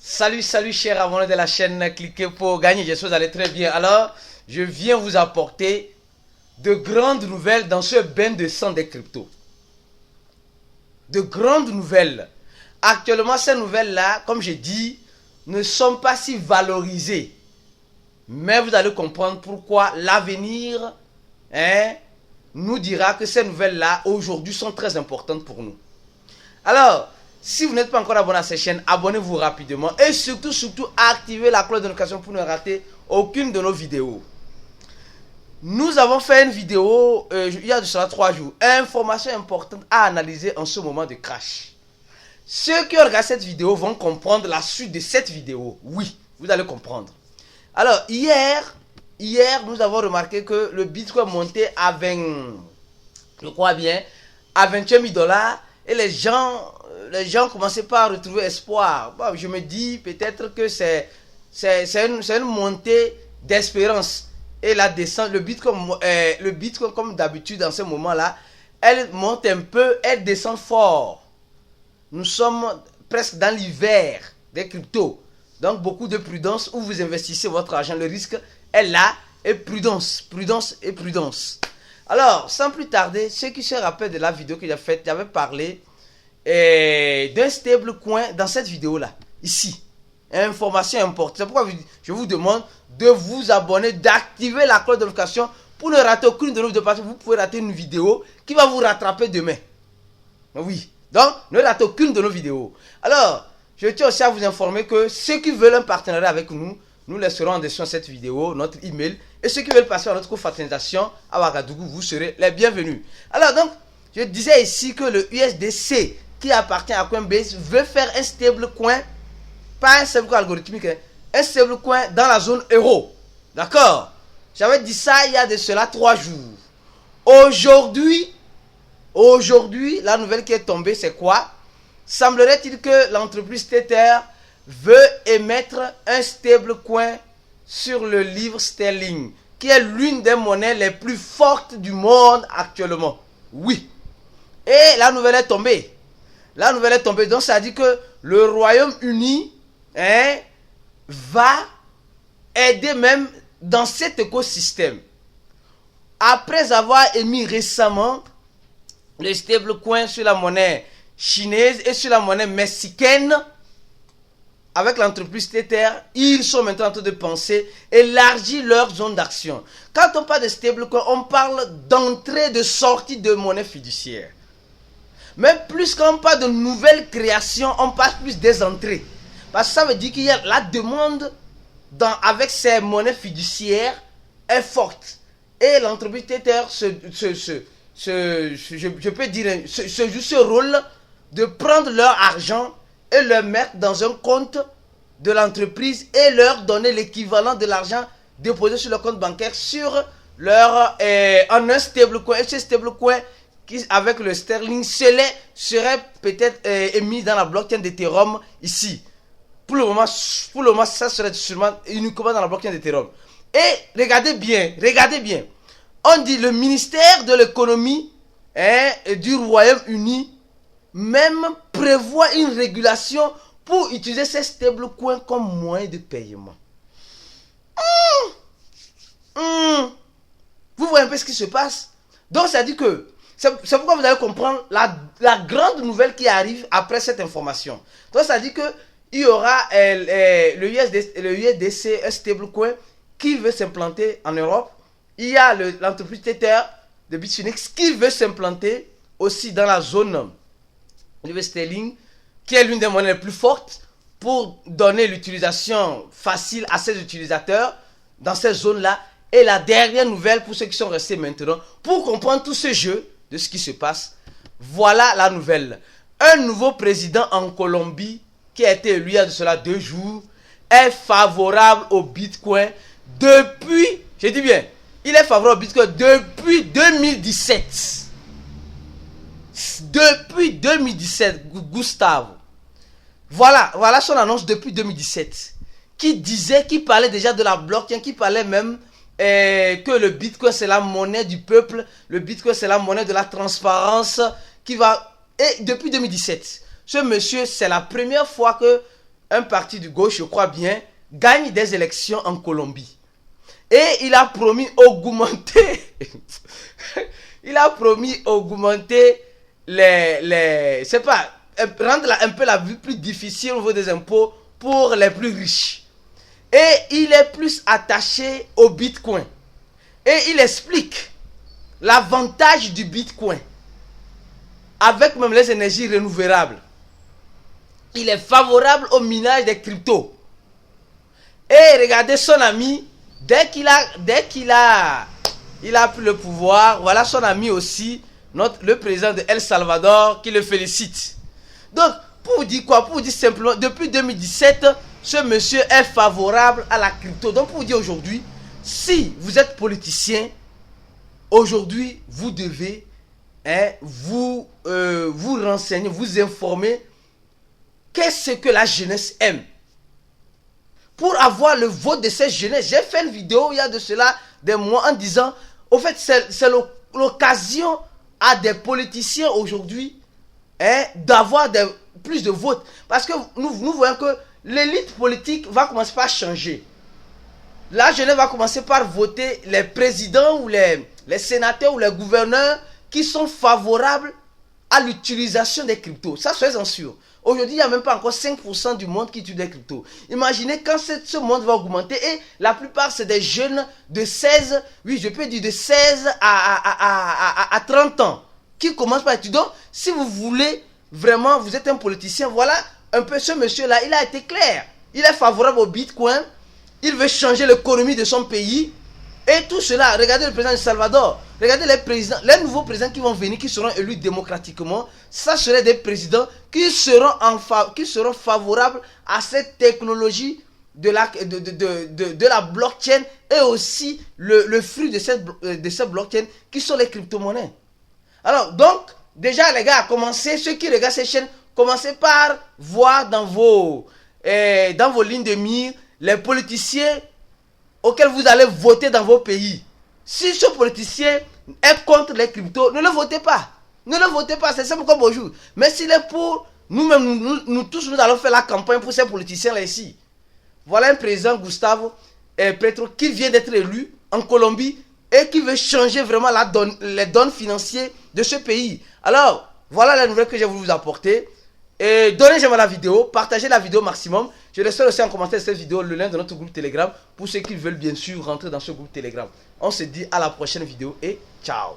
Salut, salut chers abonnés de la chaîne, cliquez pour gagner, j'espère que vous allez très bien. Alors, je viens vous apporter de grandes nouvelles dans ce bain de sang des cryptos. De grandes nouvelles. Actuellement, ces nouvelles-là, comme j'ai dit, ne sont pas si valorisées. Mais vous allez comprendre pourquoi l'avenir nous dira que ces nouvelles-là, aujourd'hui, sont très importantes pour nous. Alors, si vous n'êtes pas encore abonné à cette chaîne, abonnez-vous rapidement. Et surtout, activez la cloche de notification pour ne rater aucune de nos vidéos. Nous avons fait une vidéo, il y a de cela 3 jours. Information importante à analyser en ce moment de crash. Ceux qui regardent cette vidéo vont comprendre la suite de cette vidéo. Oui, vous allez comprendre. Alors, hier, nous avons remarqué que le Bitcoin montait à 20, je crois bien, à 28 000 $. Et les gens commençaient pas à retrouver espoir. Bon, je me dis peut-être que c'est une montée d'espérance. Et la descente, le Bitcoin comme d'habitude dans ce moment-là, elle monte un peu, elle descend fort. Nous sommes presque dans l'hiver des cryptos. Donc beaucoup de prudence où vous investissez votre argent. Le risque est là et prudence. Alors, sans plus tarder, ceux qui se rappellent de la vidéo que j'ai faite, j'avais parlé d'un stablecoin dans cette vidéo-là, ici. Information importante. C'est pourquoi je vous demande de vous abonner, d'activer la cloche de notification pour ne rater aucune de nos vidéos. Parce que vous pouvez rater une vidéo qui va vous rattraper demain. Oui. Donc, ne ratez aucune de nos vidéos. Alors, je tiens aussi à vous informer que ceux qui veulent un partenariat avec nous, nous laisserons en description cette vidéo, notre email. Et ceux qui veulent passer à notre confraternisation à Ouagadougou, vous serez les bienvenus. Alors donc, je disais ici que le USDC qui appartient à Coinbase veut faire un stablecoin, pas un stablecoin algorithmique, un stablecoin dans la zone euro. D'accord? J'avais dit ça il y a de cela 3 jours. Aujourd'hui, la nouvelle qui est tombée, c'est quoi? Semblerait-il que l'entreprise Tether veut émettre un stablecoin sur le livre sterling, qui est l'une des monnaies les plus fortes du monde actuellement. Oui. Et la nouvelle est tombée. Donc ça dit que le Royaume-Uni va aider même dans cet écosystème. Après avoir émis récemment le stablecoin sur la monnaie chinoise et sur la monnaie mexicaine, avec l'entreprise Tether, ils sont maintenant en train de penser élargir leur zone d'action. Quand on parle de stablecoin, on parle d'entrée, de sortie de monnaie fiduciaire. Même plus quand on parle de nouvelles créations, on parle plus des entrées. Parce que ça veut dire qu'il y a la demande avec ces monnaies fiduciaires est forte. Et l'entreprise Tether je peux dire, se joue ce rôle de prendre leur argent et le mettre dans un compte de l'entreprise et leur donner l'équivalent de l'argent déposé sur le compte bancaire sur leur en un stablecoin. Et ce stablecoin qui avec le sterling serait peut-être émis dans la blockchain d'Ethereum ici. Pour le moment, ça serait sûrement uniquement dans la blockchain d'Ethereum. Et regardez bien. On dit le ministère de l'économie du Royaume-Uni même prévoit une régulation pour utiliser ces stablecoins comme moyen de paiement. Vous voyez un peu ce qui se passe? Donc ça dit que c'est pourquoi vous allez comprendre la grande nouvelle qui arrive après cette information. Donc ça dit que il y aura le USDC, un stablecoin qui veut s'implanter en Europe. Il y a l'entreprise Tether de Bitfinex qui veut s'implanter aussi dans la zone livre sterling, qui est l'une des monnaies les plus fortes pour donner l'utilisation facile à ses utilisateurs dans ces zones-là. Et la dernière nouvelle pour ceux qui sont restés maintenant, pour comprendre tout ce jeu de ce qui se passe, voilà la nouvelle. Un nouveau président en Colombie, qui a été élu il y a de cela 2 jours, est favorable au Bitcoin depuis, je dis bien, il est favorable au Bitcoin depuis 2017. Depuis 2017, Gustave. Voilà son annonce depuis 2017. Qui parlait déjà de la blockchain, qui parlait même que le Bitcoin c'est la monnaie du peuple, le Bitcoin c'est la monnaie de la transparence, Et depuis 2017, ce monsieur, c'est la première fois un parti de gauche, je crois bien, gagne des élections en Colombie. Et il a promis augmenter, il a promis augmenter c'est pas, rendre un peu la vie plus difficile au niveau des impôts pour les plus riches. Et il est plus attaché au Bitcoin. Et il explique l'avantage du Bitcoin avec même les énergies renouvelables. Il est favorable au minage des cryptos. Et regardez son ami, dès qu'il a pris le pouvoir, voilà son ami aussi, le président de El Salvador, qui le félicite. Donc, pour vous dire quoi? Pour vous dire simplement, depuis 2017, ce monsieur est favorable à la crypto. Donc, pour vous dire aujourd'hui, si vous êtes politicien, aujourd'hui, vous devez vous renseigner, vous informer qu'est-ce que la jeunesse aime. Pour avoir le vote de cette jeunesse, j'ai fait une vidéo il y a de cela des mois en disant, au fait, c'est l'occasion à des politiciens aujourd'hui d'avoir plus de votes. Parce que nous voyons que l'élite politique va commencer par changer. La jeunesse va commencer par voter les présidents ou les sénateurs ou les gouverneurs qui sont favorables à l'utilisation des cryptos. Ça, soyez-en sûrs. Aujourd'hui, il n'y a même pas encore 5% du monde qui utilise des cryptos. Imaginez quand ce monde va augmenter et la plupart, c'est des jeunes de 16, oui, je peux dire de 16 à 30 ans qui commencent par étudier. Donc, si vous voulez vraiment, vous êtes un politicien, voilà un peu ce monsieur-là, il a été clair. Il est favorable au Bitcoin, il veut changer l'économie de son pays. Et tout cela, regardez le président de Salvador, regardez les nouveaux présidents qui vont venir, qui seront élus démocratiquement, ça serait des présidents qui seront favorables à cette technologie de la blockchain et aussi le fruit de cette blockchain qui sont les crypto-monnaies. Alors donc, déjà les gars, ceux qui regardent ces chaînes, commencez par voir dans vos lignes de mire les politiciens auquel vous allez voter dans vos pays. Si ce politicien est contre les cryptos, ne le votez pas. Ne le votez pas, c'est simple comme bonjour. Mais s'il est pour, nous-mêmes, nous tous, nous allons faire la campagne pour ces politiciens-là ici. Voilà un président, Gustavo Petro, qui vient d'être élu en Colombie et qui veut changer vraiment les donnes financières de ce pays. Alors, voilà la nouvelle que j'ai voulu vous apporter. Et donnez j'aime à la vidéo, partagez la vidéo maximum. Je laisserai aussi en commentaire de cette vidéo le lien de notre groupe Telegram pour ceux qui veulent bien sûr rentrer dans ce groupe Telegram. On se dit à la prochaine vidéo et ciao.